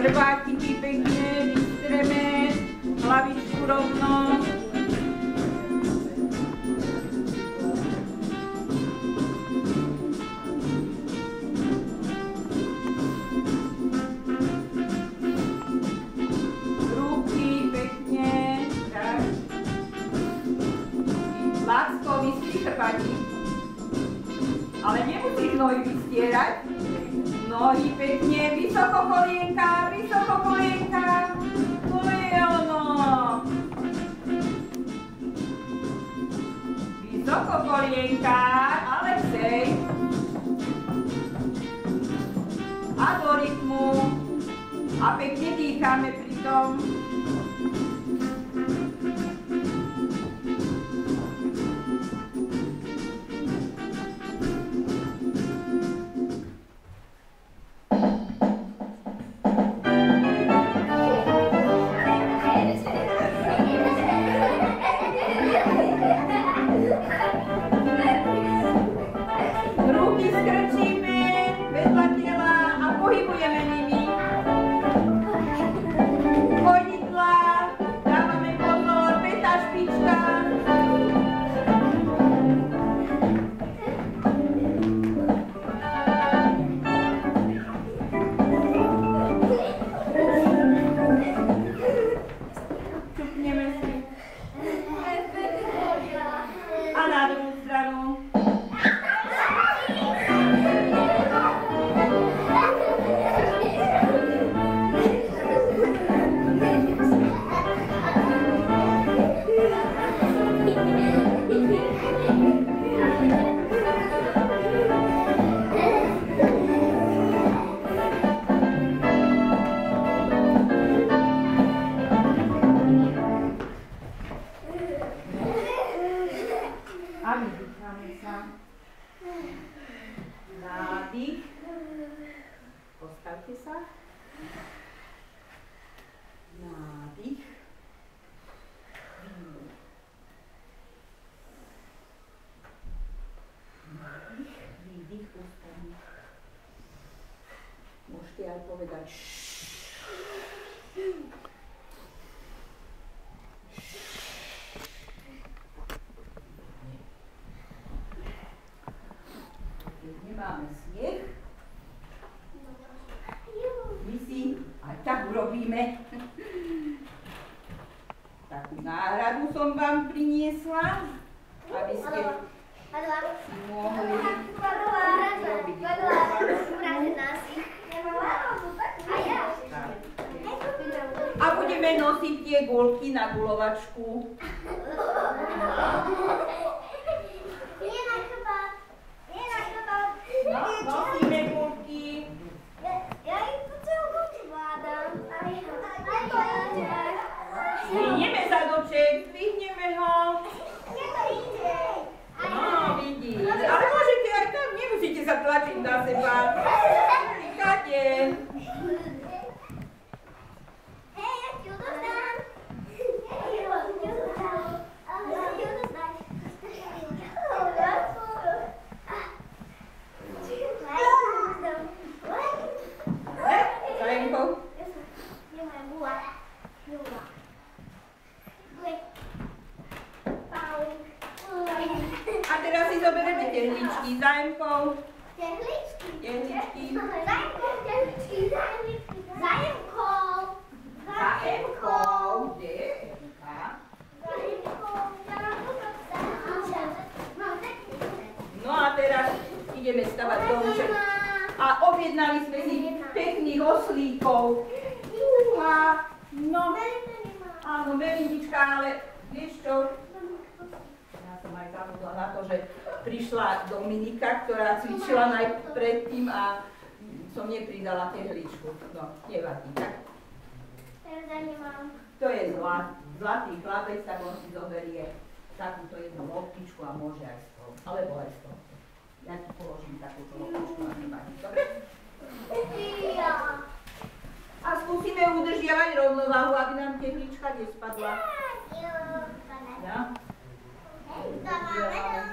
Chrbátiky pekne vystreme, hlavičku rovno. Ruky pekne, tak. Lacko, vystri chrbátik. Ale nemusíš nohy vystierať. Nohy pekne, vysoko kolienka, vysoko kolienka. To je ono. Vysoko kolienka, Alexej. A do rytmu. A pekne dýchame pri tom. Nádych. Postavte sa. Nádych. Nádych, výdych, ústami. Môžete aj povedať Nemáme smiech. My si aj tak urobíme. Takú náhradu som vám priniesla, aby ste si mohli robiť. A budeme nosiť tie guľky na guľovačku. Nosíme guľky. Ja ich tu celú guľky vládam. Zdvihneme zadoček, zdvihneme ho. Mne to ide. No, vidíš. Ale môžete aj tam, nemusíte sa tlačiť na seba. Kade. Hej, ja ti odozdám. A teraz si zoberieme tehličky za Emkou. Tehličky? Tehličky. Za Emkou, tehličky, za Emkou. Za Emkou. Kde je Emka? Za Emkou. No a teraz ideme stavať domček. A objednali sme si pekných oslíkov. No, áno, Melindička, ale vieš čo? Ja som aj zabudla na to, že prišla Dominika, ktorá cvičila predtým a som nepridala tehličku. No, nevadí, tak? To je zlatý chlapec, tak on si zoberie takúto jednu loptičku a môže aj stôl. Alebo aj stôl. Ja ti položím takúto loptičku a nevadí, dobre? A skúsime udržiavať rovnováhu, aby nám tehlička nespadla. Ja? Udržiavame.